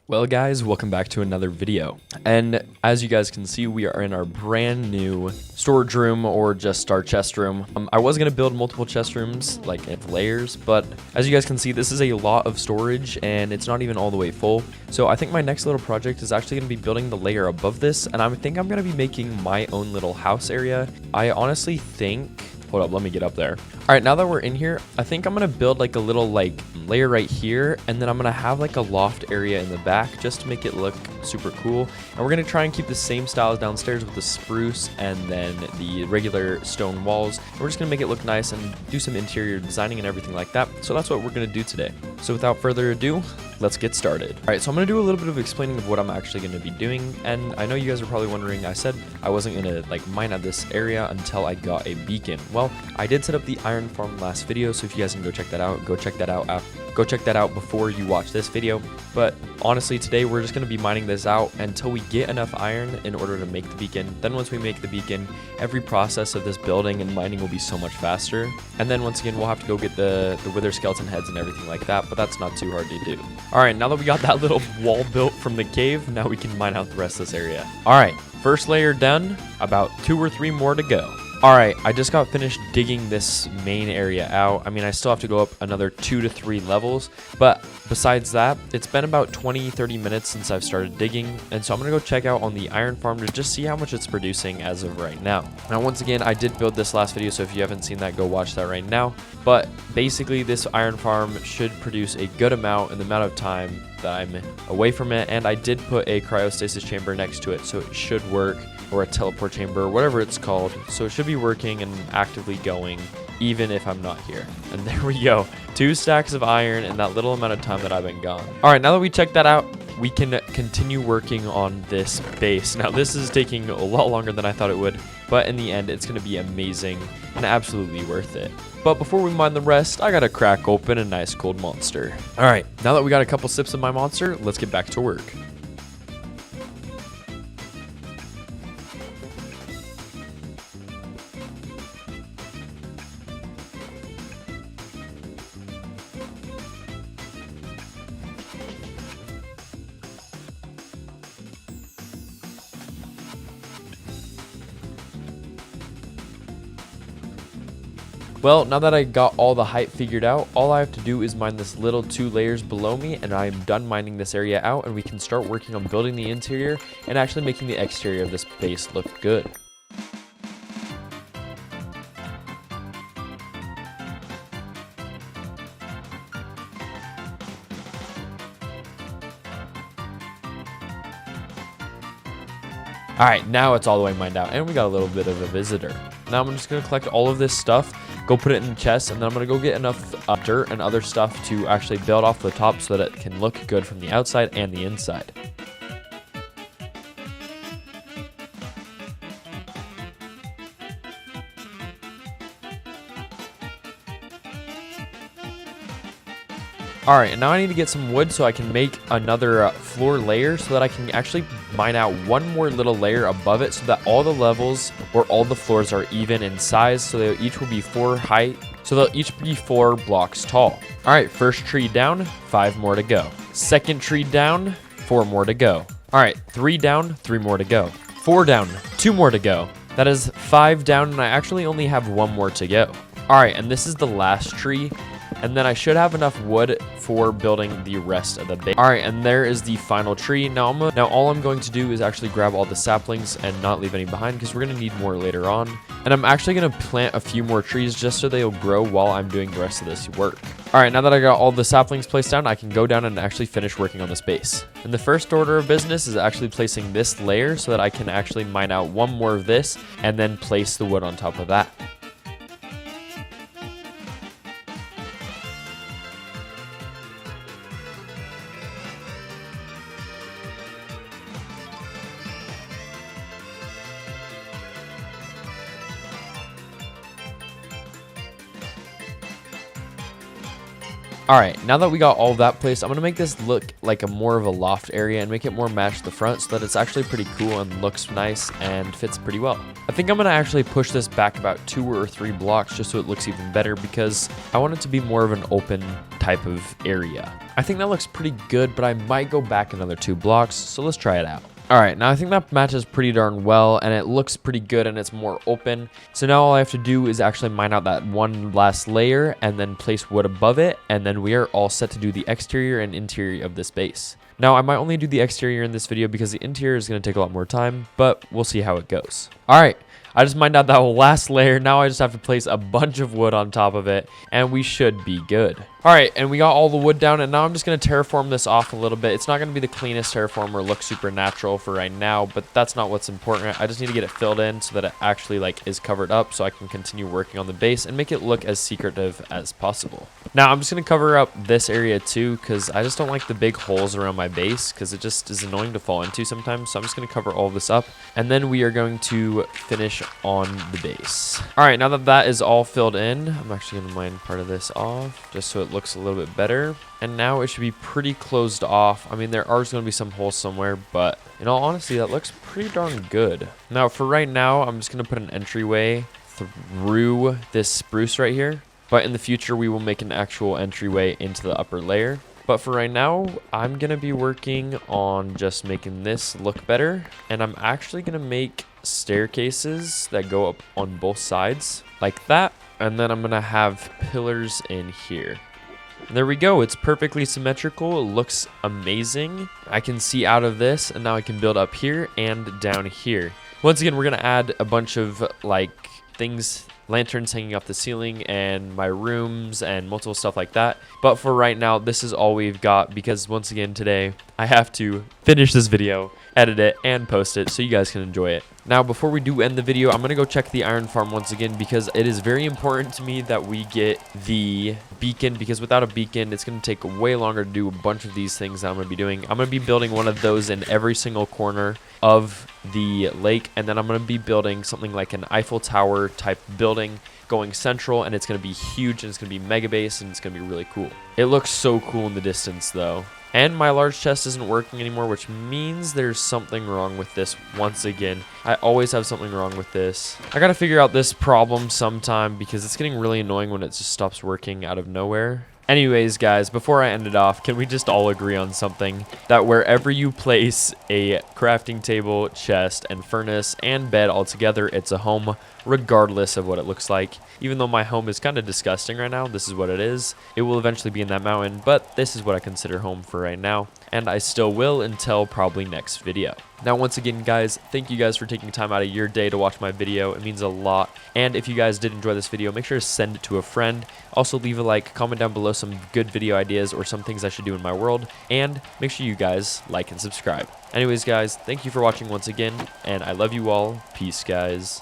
Well guys, welcome back to another video. And as you guys can see, we are in our brand new storage room, or just our chest room. I was going to build multiple chest rooms, like in layers, but as you guys can see, this is a lot of storage and it's not even all the way full. So I think my next little project is actually going to be building the layer above this, and I think I'm going to be making my own little house area. I honestly think... Hold up, let me get up there. All right, now that we're in here, I think I'm gonna build like a little layer right here, and then I'm gonna have like a loft area in the back just to make it look super cool. And we're gonna try and keep the same style as downstairs with the spruce and then the regular stone walls. And we're just gonna make it look nice and do some interior designing and everything like that. So that's what we're gonna do today. So without further ado, let's get started. All right, so I'm gonna do a little bit of explaining of what I'm actually gonna be doing. And I know you guys are probably wondering, I said I wasn't gonna mine out this area until I got a beacon. Well, I did set up the iron farm last video, so if you guys can go check that out, go check that out before you watch this video. But honestly, today we're just going to be mining this out until we get enough iron in order to make the beacon. Then once we make the beacon, every process of this building and mining will be so much faster. And then once again, we'll have to go get the wither skeleton heads and everything like that, but that's not too hard to do. All right, now that we got that little wall built from the cave, now we can mine out the rest of this area. All right, first layer done, about 2 or 3 more to go. Alright, I just got finished digging this main area out. I mean, I still have to go up another 2 to 3 levels, but besides that, it's been about 20-30 minutes since I've started digging, and so I'm going to go check out on the iron farm to just see how much it's producing as of right now. Now, once again, I did build this last video, so if you haven't seen that, go watch that right now. But basically, this iron farm should produce a good amount in the amount of time that I'm away from it, and I did put a cryostasis chamber next to it, so it should work, or a teleport chamber, or whatever it's called. So it should be working and actively going even if I'm not here. And there we go, 2 stacks of iron in that little amount of time that I've been gone. All right, now that we checked that out, we can continue working on this base. Now this is taking a lot longer than I thought it would, but in the end it's going to be amazing and absolutely worth it. But before we mine the rest, I gotta crack open a nice cold monster. All right, now that we got a couple sips of my monster, let's get back to work. Well, now that I got all the height figured out, all I have to do is mine this little 2 layers below me, and I am done mining this area out, and we can start working on building the interior and actually making the exterior of this base look good. All right, now it's all the way mined out, and we got a little bit of a visitor. Now I'm just gonna collect all of this stuff, go put it in the chest, and then I'm gonna go get enough dirt and other stuff to actually build off the top so that it can look good from the outside and the inside. Alright, and now I need to get some wood so I can make another floor layer so that I can actually mine out one more little layer above it so that all the levels or all the floors are even in size, so they each will be 4 height, so they'll each be 4 blocks tall. Alright, first tree down, 5 more to go. Second tree down, 4 more to go. Alright, 3 down, 3 more to go. 4 down, 2 more to go. That is 5 down, and I actually only have 1 more to go. Alright, and this is the last tree. And then I should have enough wood for building the rest of the base. All right, and there is the final tree. Now all I'm going to do is actually grab all the saplings and not leave any behind, because we're going to need more later on. And I'm actually going to plant a few more trees just so they'll grow while I'm doing the rest of this work. All right, now that I got all the saplings placed down, I can go down and actually finish working on this base. And the first order of business is actually placing this layer so that I can actually mine out 1 more of this and then place the wood on top of that. All right, now that we got all of that placed, I'm gonna make this look like a more of a loft area and make it more matched the front so that it's actually pretty cool and looks nice and fits pretty well. I think I'm gonna actually push this back about 2 or 3 blocks just so it looks even better because I want it to be more of an open type of area. I think that looks pretty good, but I might go back another 2 blocks, so let's try it out. All right, now I think that matches pretty darn well and it looks pretty good and it's more open. So now all I have to do is actually mine out that one last layer and then place wood above it. And then we are all set to do the exterior and interior of this base. Now I might only do the exterior in this video because the interior is gonna take a lot more time, but we'll see how it goes. All right, I just mined out that last layer. Now I just have to place a bunch of wood on top of it and we should be good. All right, and we got all the wood down and now I'm just gonna terraform this off a little bit. It's not gonna be the cleanest terraform or look super natural for right now, but that's not what's important. I just need to get it filled in so that it actually like is covered up so I can continue working on the base and make it look as secretive as possible. Now I'm just gonna cover up this area too because I just don't like the big holes around my base because it just is annoying to fall into sometimes. So I'm just gonna cover all of this up and then we are going to finish on the base. All right, now that that is all filled in, I'm actually gonna mine part of this off just so it looks a little bit better. And now it should be pretty closed off. I mean, there are going to be some holes somewhere, but in all honesty, that looks pretty darn good. Now, for right now, I'm just going to put an entryway through this spruce right here. But in the future, we will make an actual entryway into the upper layer. But for right now, I'm going to be working on just making this look better. And I'm actually going to make staircases that go up on both sides like that. And then I'm going to have pillars in here. There we go. It's perfectly symmetrical. It looks amazing. I can see out of this and now I can build up here and down here. Once again, we're going to add a bunch of like things, lanterns hanging off the ceiling and my rooms and multiple stuff like that. But for right now, this is all we've got because once again today, I have to finish this video, edit it, and post it so you guys can enjoy it. Now, before we do end the video, I'm going to go check the iron farm once again because it is very important to me that we get the beacon because without a beacon, it's going to take way longer to do a bunch of these things that I'm going to be doing. I'm going to be building one of those in every single corner of the lake, and then I'm going to be building something like an Eiffel Tower type building going central, and it's going to be huge and it's going to be mega base and it's going to be really cool. It looks so cool in the distance though. And my large chest isn't working anymore, which means there's something wrong with this once again. I always have something wrong with this. I gotta figure out this problem sometime because it's getting really annoying when it just stops working out of nowhere. Anyways, guys, before I end it off, can we just all agree on something? That wherever you place a crafting table, chest, and furnace, and bed all together, it's a home, regardless of what it looks like. Even though my home is kind of disgusting right now, this is what it is. It will eventually be in that mountain, but this is what I consider home for right now. And I still will until probably next video. Now, once again, guys, thank you guys for taking time out of your day to watch my video. It means a lot. And if you guys did enjoy this video, make sure to send it to a friend. Also, leave a like, comment down below some good video ideas or some things I should do in my world. And make sure you guys like and subscribe. Anyways, guys, thank you for watching once again. And I love you all. Peace, guys.